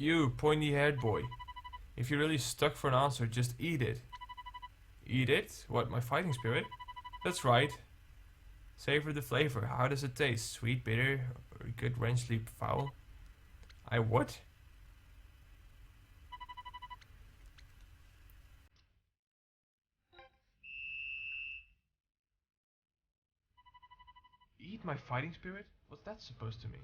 You, pointy-haired boy. If you're really stuck for an answer, just eat it. Eat it? What, my fighting spirit? That's right. Savor the flavor. How does it taste? Sweet, bitter, or good, ranchly foul? I what? Eat my fighting spirit? What's that supposed to mean?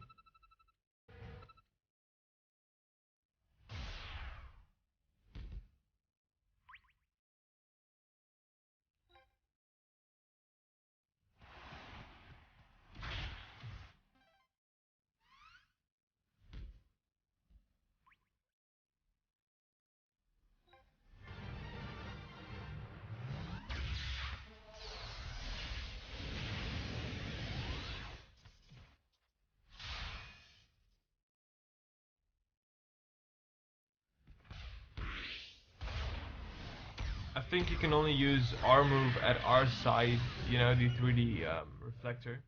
I think you can only use our move at our side, you know, the 3D reflector.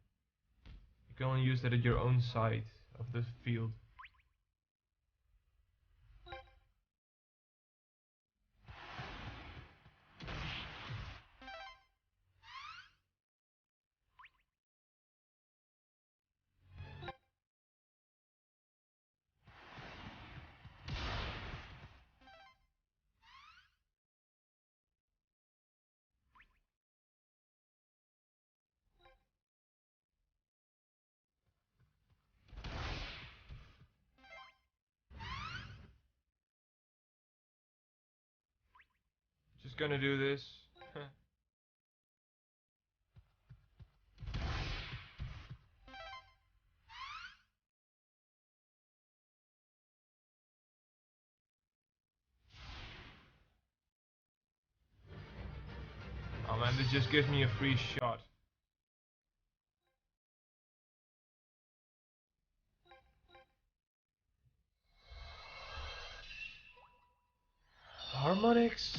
You can only use that at your own side of the field. Just gonna do this. Oh man, this just gives me a free shot. Harmonics.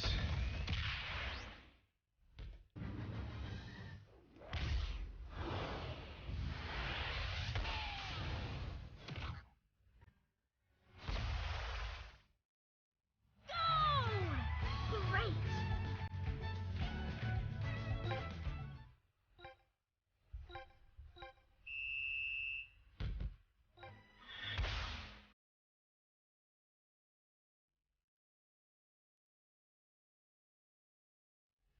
Great!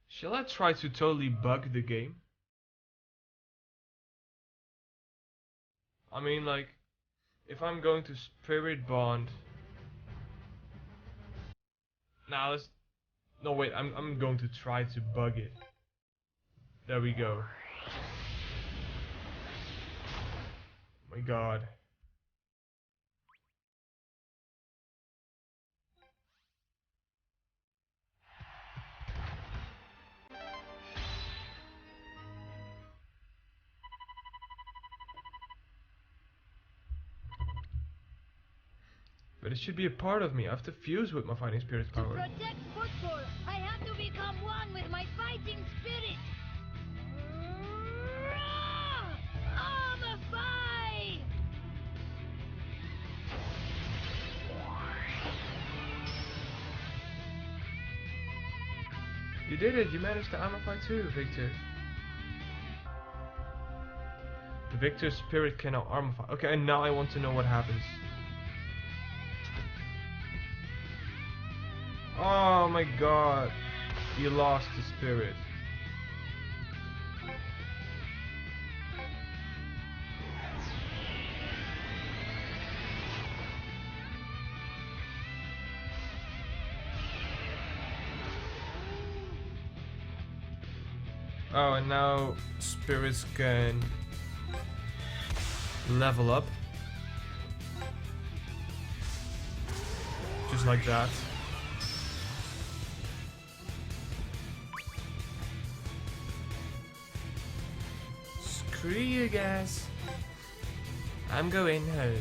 Shall I try to totally bug the game? I mean, like, if I'm going to Spirit Bond. Now let's. No, wait, I'm going to try to bug it. There we go. Oh my god. But it should be a part of me. I have to fuse with my fighting spirit's To power. protect Footcore, I have to become one with my fighting spirit! Armourfied! You did it! You managed to Armourfied too, Victor. The Victor's spirit can now Armourfied. Okay, and now I want to know what happens. Oh my god. You lost the spirit. Oh, and now spirits can level up. Just like that. Screw you guys. I'm going home.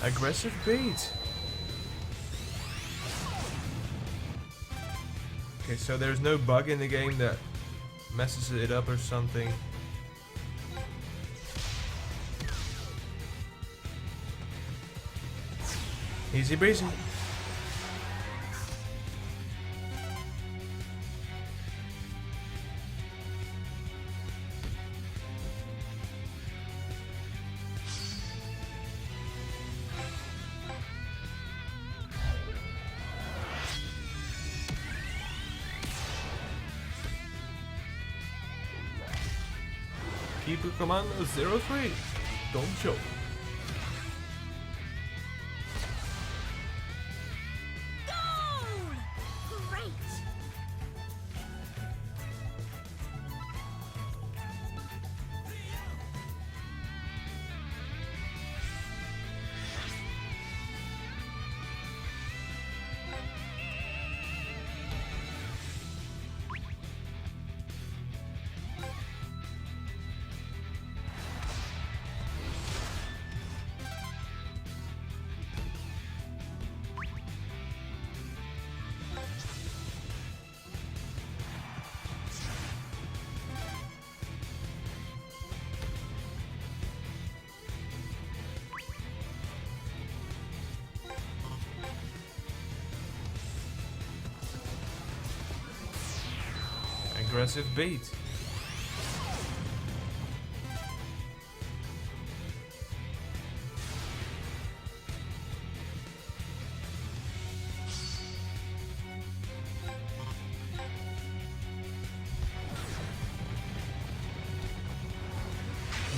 Aggressive beat. Okay, so there's no bug in the game that messes it up or something. Easy breezy. Keep your command 03. Don't show. Aggressive bait.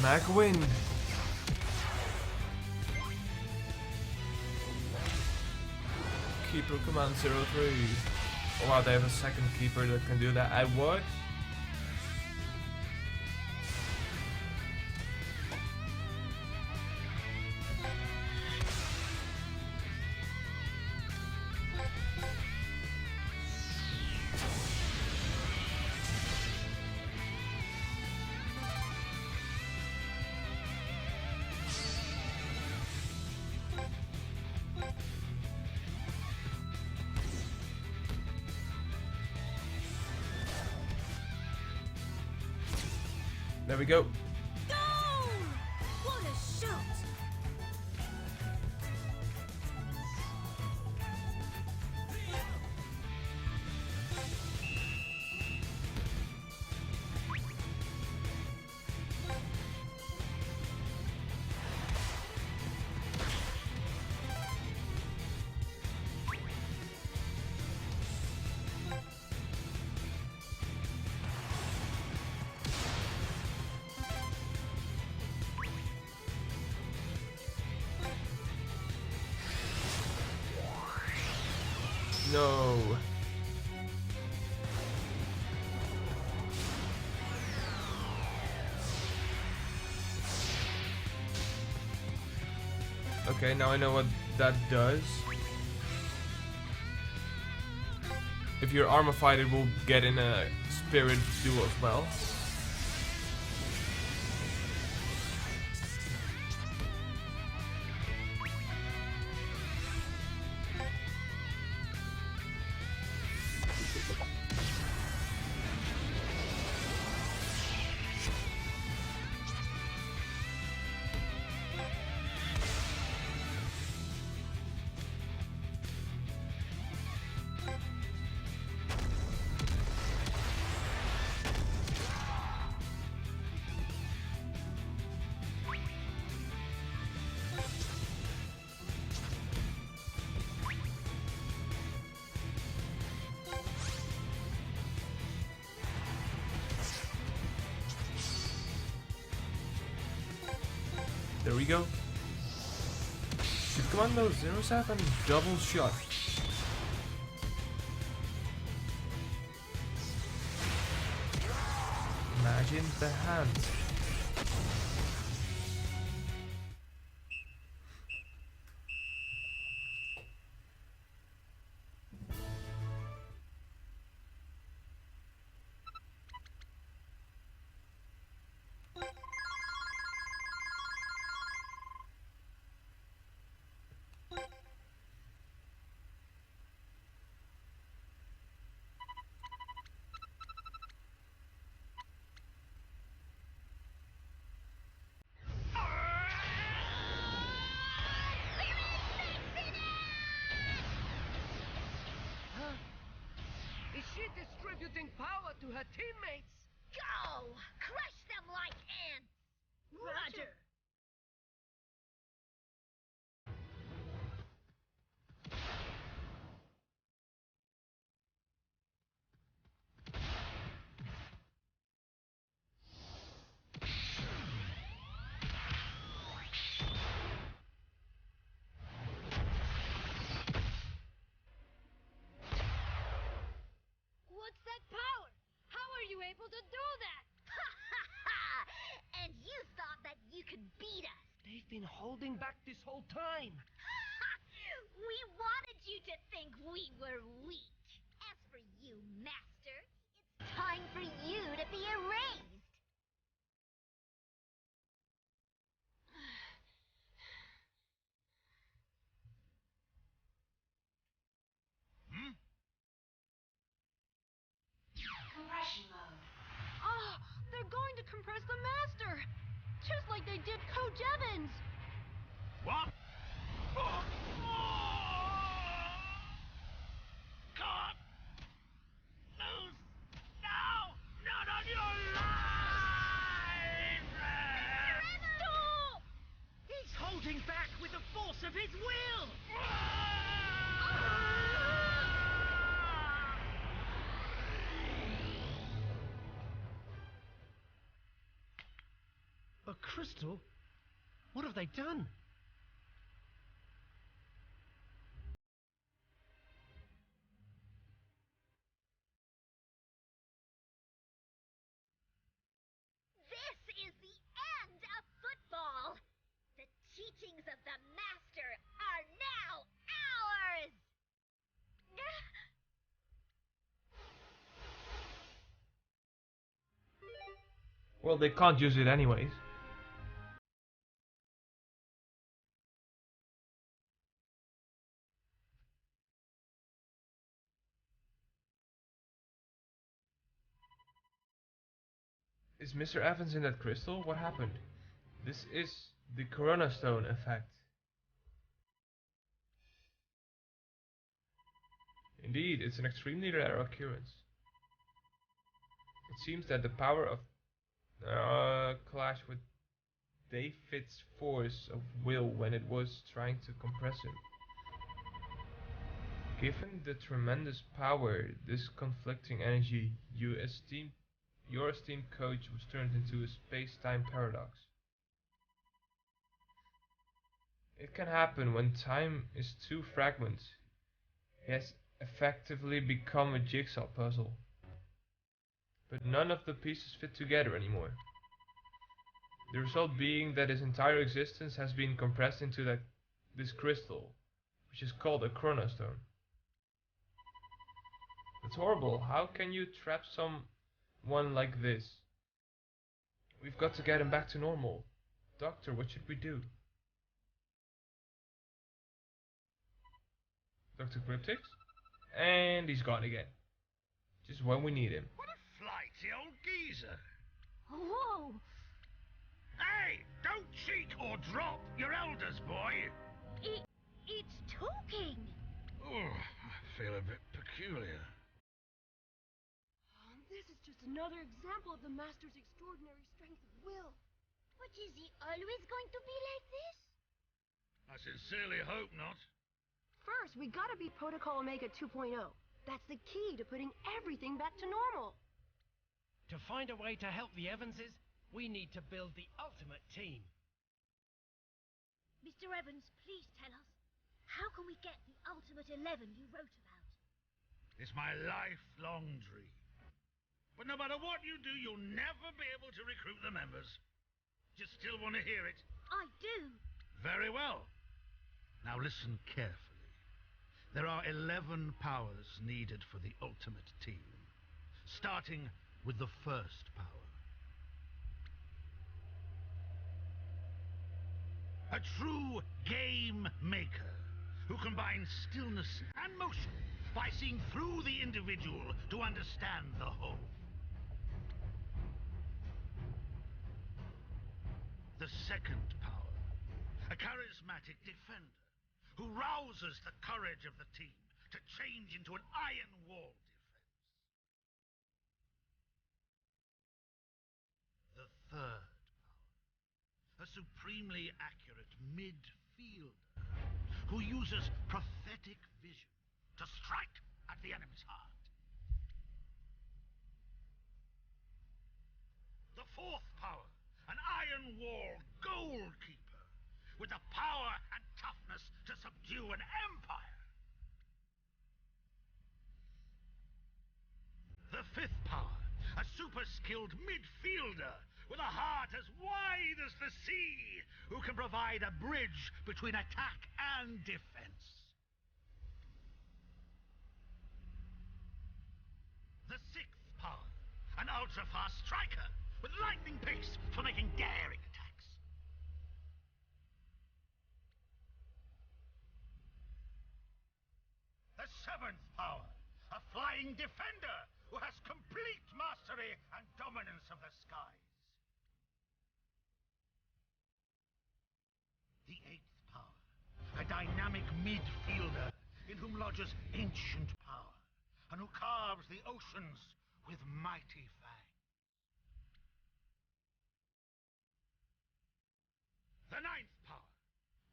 Mac win. Keeper command 03. Oh wow, they have a second keeper that can do that. I would. There we go. Goal! What a shot! No. Okay, now I know what that does. If you're Armourfied, it will get in a spirit duel as well. There we go. Should Commando 07 double shot. Imagine the hand. distributing power to her teammates. Go! Crush them like ants! Roger. What's that power? How are you able to do that? Ha ha ha! And you thought that you could beat us? They've been holding back this whole time. We wanted you to think we were weak. As for you, Master, it's time for you to be erased. Compression mode. Ah, they're going to compress the Master! Just like they did Coach Evans! What? God! Lose! No! Not on your life! Stop! He's holding back with the force of his will. A crystal? What have they done? This is the end of football. The teachings of the Master are now ours. Well, they can't use it anyways. Is Mr. Evans in that crystal? What happened? This is the Chrono Stone effect. Indeed, it's an extremely rare occurrence. It seems that the power of clashed with David's force of will when it was trying to compress him. Given the tremendous power, this conflicting energy, your esteemed coach was turned into a space-time paradox. It can happen when time is too fragmented. He has effectively become a jigsaw puzzle. But none of the pieces fit together anymore. The result being that his entire existence has been compressed into this crystal, which is called a chronostone. It's horrible. How can you trap someone like this? We've got to get him back to normal. Doctor, what should we do? Dr. Cryptix? And he's gone again. Just when we need him. What a flighty old geezer! Whoa! Hey! Don't cheat or drop your elders, boy! It's talking! Oh, I feel a bit peculiar. This is just another example of the Master's extraordinary strength of will. But is he always going to be like this? I sincerely hope not. First, we gotta beat Protocol Omega 2.0. That's the key to putting everything back to normal. To find a way to help the Evanses, we need to build the ultimate team. Mr. Evans, please tell us. How can we get the Ultimate 11 you wrote about? It's my lifelong dream. But no matter what you do, you'll never be able to recruit the members. You still want to hear it? I do. Very well. Now listen carefully. There are 11 powers needed for the ultimate team, starting with the first power. A true game maker who combines stillness and motion by seeing through the individual to understand the whole. The second power, a charismatic defender who rouses the courage of the team to change into an iron wall defense. third power, a supremely accurate midfielder who uses prophetic vision to strike at the enemy's heart. The fourth power, an iron wall goalkeeper with the power and toughness to subdue an empire. The fifth power, a super-skilled midfielder with a heart as wide as the sea, who can provide a bridge between attack and defense. The sixth power, an ultra-fast striker with lightning pace for making daring attacks. The seventh power, a flying defender who has complete mastery and dominance of the skies. The eighth power, a dynamic midfielder in whom lodges ancient power, and who carves the oceans with mighty fangs. The ninth power,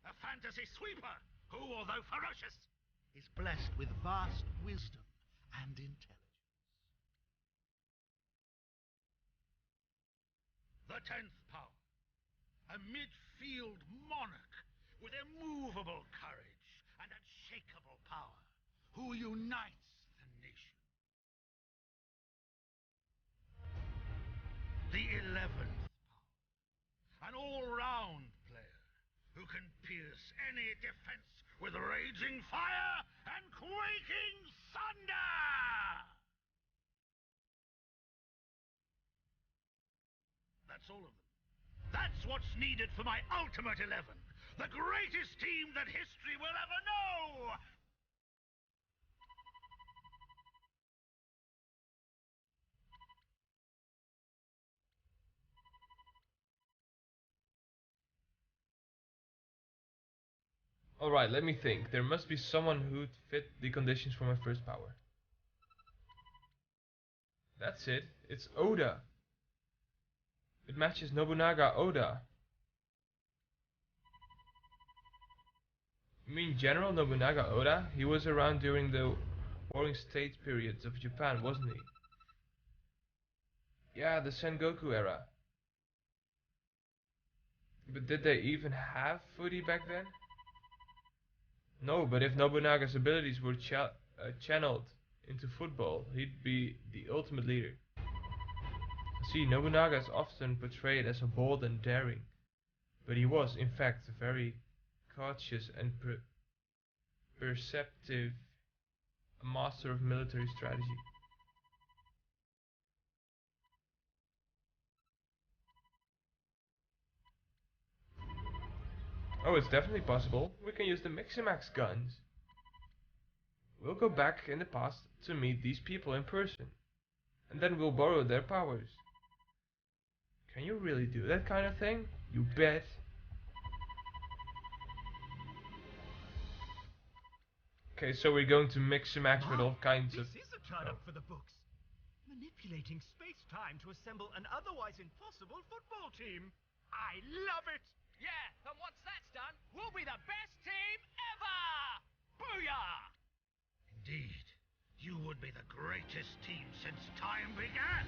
a fantasy sweeper who, although ferocious, is blessed with vast wisdom and intelligence. The 10th power, a midfield monarch with immovable courage and unshakable power, who unites the nation. The 11th power, an all-round player who can pierce any defense with raging fire and quaking thunder! That's all of them. That's what's needed for my ultimate 11. The greatest team that history will ever know! Alright, let me think. There must be someone who'd fit the conditions for my first power. That's it. It's Oda. It matches Nobunaga Oda. You mean General Nobunaga Oda? He was around during the Warring States periods of Japan, wasn't he? Yeah, the Sengoku era. But did they even have footy back then? No, but if Nobunaga's abilities were channeled into football, he'd be the ultimate leader. See, Nobunaga is often portrayed as a bold and daring, but he was, in fact, very cautious and perceptive, a master of military strategy. Oh, it's definitely possible. We can use the KingsizeMK guns. We'll go back in the past to meet these people in person, and then we'll borrow their powers. Can you really do that kind of thing? You bet. Okay, so we're going to mix and match with all kinds of... This is a turn-up for the books. Manipulating space-time to assemble an otherwise impossible football team. I love it! Yeah, and once that's done, we'll be the best team ever! Booyah! Indeed, you would be the greatest team since time began.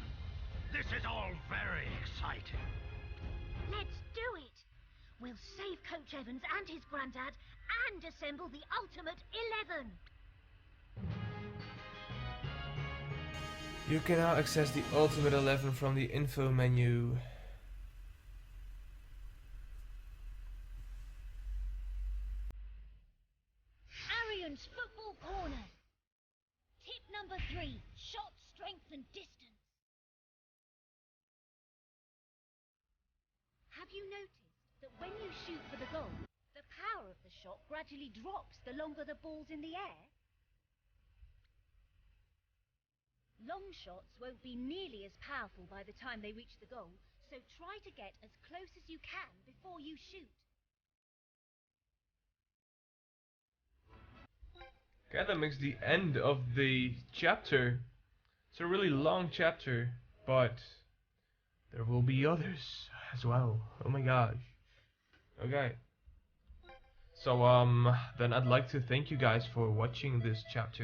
This is all very exciting. Let's do it! We'll save Coach Evans and his granddad and assemble the ultimate 11. You can now access the Ultimate 11 from the info menu. Arian's Football Corner. Tip number 3, shot strength and distance. Have you noticed that when you shoot for the goal, the power of the shot gradually drops the longer the ball's in the air? Long shots won't be nearly as powerful by the time they reach the goal, so try to get as close as you can before you shoot. Okay, that makes the end of the chapter. It's a really long chapter, but there will be others as well. Oh my gosh. Okay. So then I'd like to thank you guys for watching this chapter.